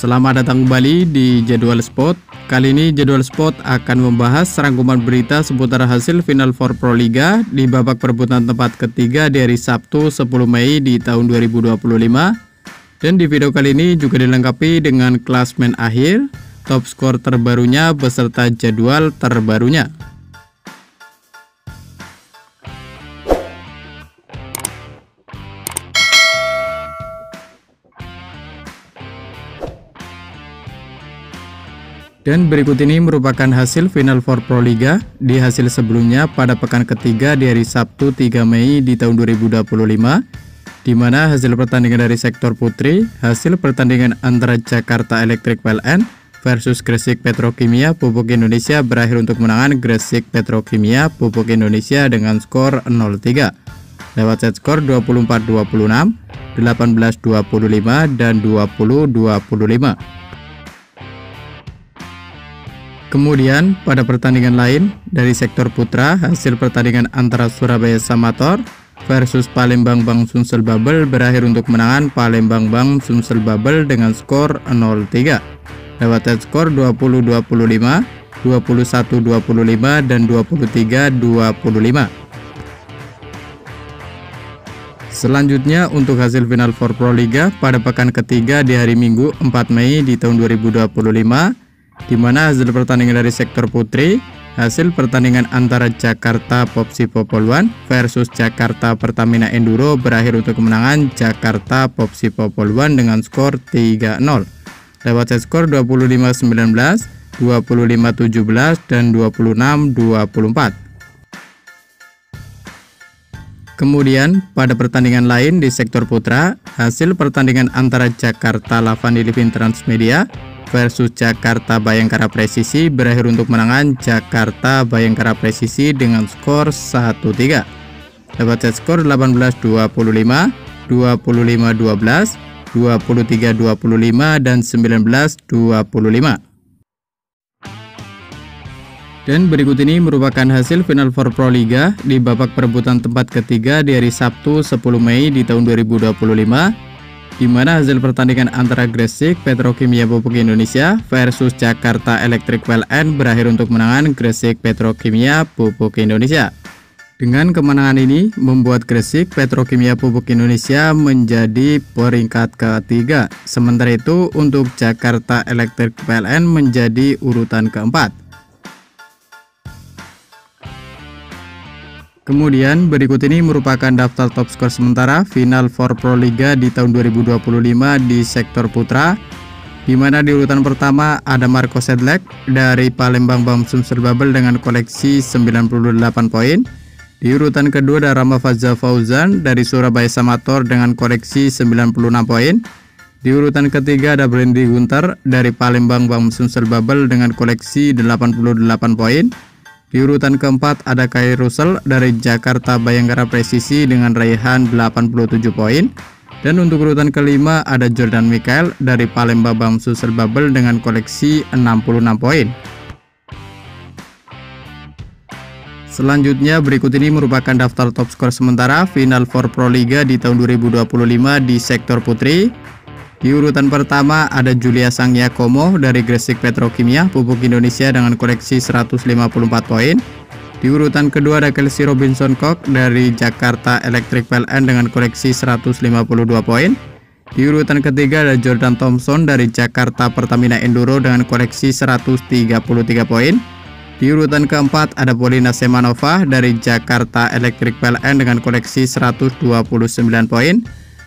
Selamat datang kembali di Jadwal Sport. Kali ini Jadwal Sport akan membahas rangkuman berita seputar hasil Final Four Pro Liga di babak perebutan tempat ketiga di hari Sabtu 10 Mei di tahun 2025. Dan di video kali ini juga dilengkapi dengan klasmen akhir, top skor terbarunya beserta jadwal terbarunya. Dan berikut ini merupakan hasil Final Four Pro Liga di hasil sebelumnya pada pekan ketiga di hari Sabtu 3 Mei di tahun 2025, di mana hasil pertandingan dari sektor putri, hasil pertandingan antara Jakarta Electric PLN versus Gresik Petrokimia Pupuk Indonesia berakhir untuk kemenangan Gresik Petrokimia Pupuk Indonesia dengan skor 0-3 lewat set skor 24-26, 18-25, dan 20-25. Kemudian pada pertandingan lain dari sektor putra, hasil pertandingan antara Surabaya Samator versus Palembang Bang Sumsel Babel berakhir untuk kemenangan Palembang Bang Sumsel Babel dengan skor 0-3 lewat set skor 20-25, 21-25, dan 23-25. Selanjutnya untuk hasil Final Four Pro Liga pada pekan ketiga di hari Minggu 4 Mei di tahun 2025, di mana hasil pertandingan dari sektor putri, hasil pertandingan antara Jakarta Popsi Popoluan versus Jakarta Pertamina Enduro berakhir untuk kemenangan Jakarta Popsi Popoluan dengan skor 3-0 lewat set skor 25-19, 25-17, dan 26-24. Kemudian pada pertandingan lain di sektor putra, hasil pertandingan antara Jakarta Lavani Living Transmedia versus Jakarta Bayangkara Presisi berakhir untuk kemenangan Jakarta Bayangkara Presisi dengan skor 1-3 lewat set skor 18-25, 25-12, 23-25, dan 19-25. Dan berikut ini merupakan hasil Final Four Pro Liga di babak perebutan tempat ketiga di hari Sabtu 10 Mei di tahun 2025, di mana hasil pertandingan antara Gresik Petrokimia Pupuk Indonesia versus Jakarta Electric PLN berakhir untuk kemenangan Gresik Petrokimia Pupuk Indonesia. Dengan kemenangan ini membuat Gresik Petrokimia Pupuk Indonesia menjadi peringkat ketiga, sementara itu untuk Jakarta Electric PLN menjadi urutan keempat. Kemudian berikut ini merupakan daftar top skor sementara Final Four Pro Liga di tahun 2025 di sektor putra, di mana di urutan pertama ada Marco Sedlek dari Palembang Bang Sumsel Babel dengan koleksi 98 poin. Di urutan kedua ada Rama Fazza Fauzan dari Surabaya Samator dengan koleksi 96 poin. Di urutan ketiga ada Brandy Gunter dari Palembang Bang Sumsel Babel dengan koleksi 88 poin. Di urutan keempat ada Kai Russell dari Jakarta Bayangkara Presisi dengan raihan 87 poin. Dan untuk urutan kelima ada Jordan Mikael dari Palembang Bang Sumsel Babel dengan koleksi 66 poin. Selanjutnya berikut ini merupakan daftar top skor sementara Final Four Pro Liga di tahun 2025 di sektor putri. Di urutan pertama ada Julia Sangyakomo dari Gresik Petrokimia Pupuk Indonesia dengan koleksi 154 poin. Di urutan kedua ada Kelsey Robinson Koch dari Jakarta Electric PLN dengan koleksi 152 poin. Di urutan ketiga ada Jordan Thompson dari Jakarta Pertamina Enduro dengan koleksi 133 poin. Di urutan keempat ada Polina Semanova dari Jakarta Electric PLN dengan koleksi 129 poin.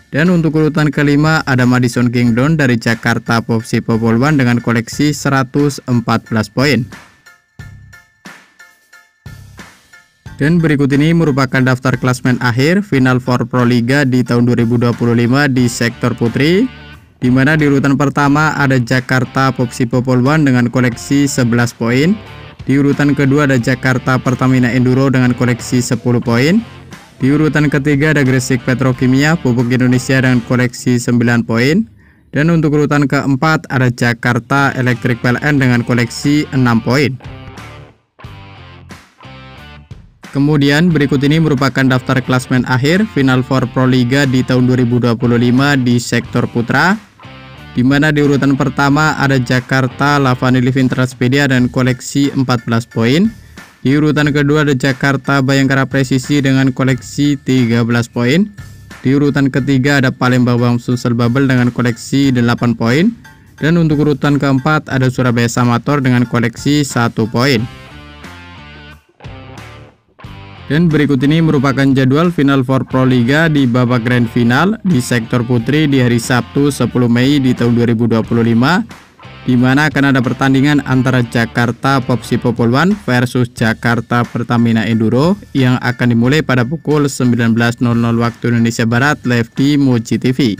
Dan untuk urutan kelima ada Madison Kingdon dari Jakarta Popsi Popoluan dengan koleksi 114 poin. Dan berikut ini merupakan daftar klasmen akhir Final Four Pro Liga di tahun 2025 di sektor putri, di mana di urutan pertama ada Jakarta Popsi Popoluan dengan koleksi 11 poin. Di urutan kedua ada Jakarta Pertamina Enduro dengan koleksi 10 poin. Di urutan ketiga ada Gresik Petrokimia Pupuk Indonesia dengan koleksi 9 poin. Dan untuk urutan keempat ada Jakarta Electric PLN dengan koleksi 6 poin. Kemudian berikut ini merupakan daftar klasmen akhir Final Four Pro Liga di tahun 2025 di sektor putra, di mana di urutan pertama ada Jakarta Lavani Living Transmedia dan koleksi 14 poin. Di urutan kedua ada Jakarta Bayangkara Presisi dengan koleksi 13 poin. Di urutan ketiga ada Palembang Bamsud Bubble dengan koleksi 8 poin. Dan untuk urutan keempat ada Surabaya Samator dengan koleksi 1 poin. Dan berikut ini merupakan jadwal Final Four Proliga di babak Grand Final di sektor putri di hari Sabtu 10 Mei di tahun 2025. Di mana akan ada pertandingan antara Jakarta Popsi Popol One versus Jakarta Pertamina Enduro yang akan dimulai pada pukul 19.00 waktu Indonesia Barat live di Moji TV.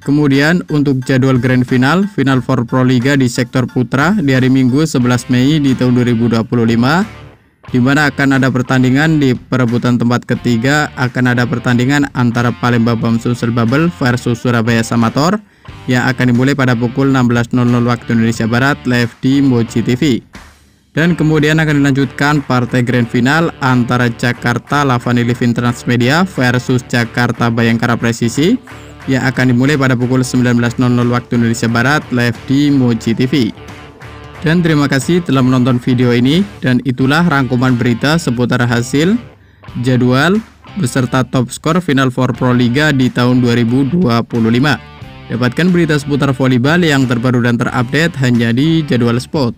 Kemudian untuk jadwal Grand Final Final Four Proliga di sektor putra di hari Minggu 11 Mei di tahun 2025. Di mana akan ada pertandingan di perebutan tempat ketiga, akan ada pertandingan antara Palembang Bamsud Bubble versus Surabaya Samator yang akan dimulai pada pukul 16.00 waktu Indonesia Barat live di Moji TV. Dan kemudian akan dilanjutkan partai Grand Final antara Jakarta Lavani Living Transmedia versus Jakarta Bayangkara Presisi yang akan dimulai pada pukul 19.00 waktu Indonesia Barat live di Moji TV. Dan terima kasih telah menonton video ini, dan itulah rangkuman berita seputar hasil, jadwal, beserta top skor Final Four Proliga di tahun 2025. Dapatkan berita seputar volleyball yang terbaru dan terupdate hanya di Jadwal Sport.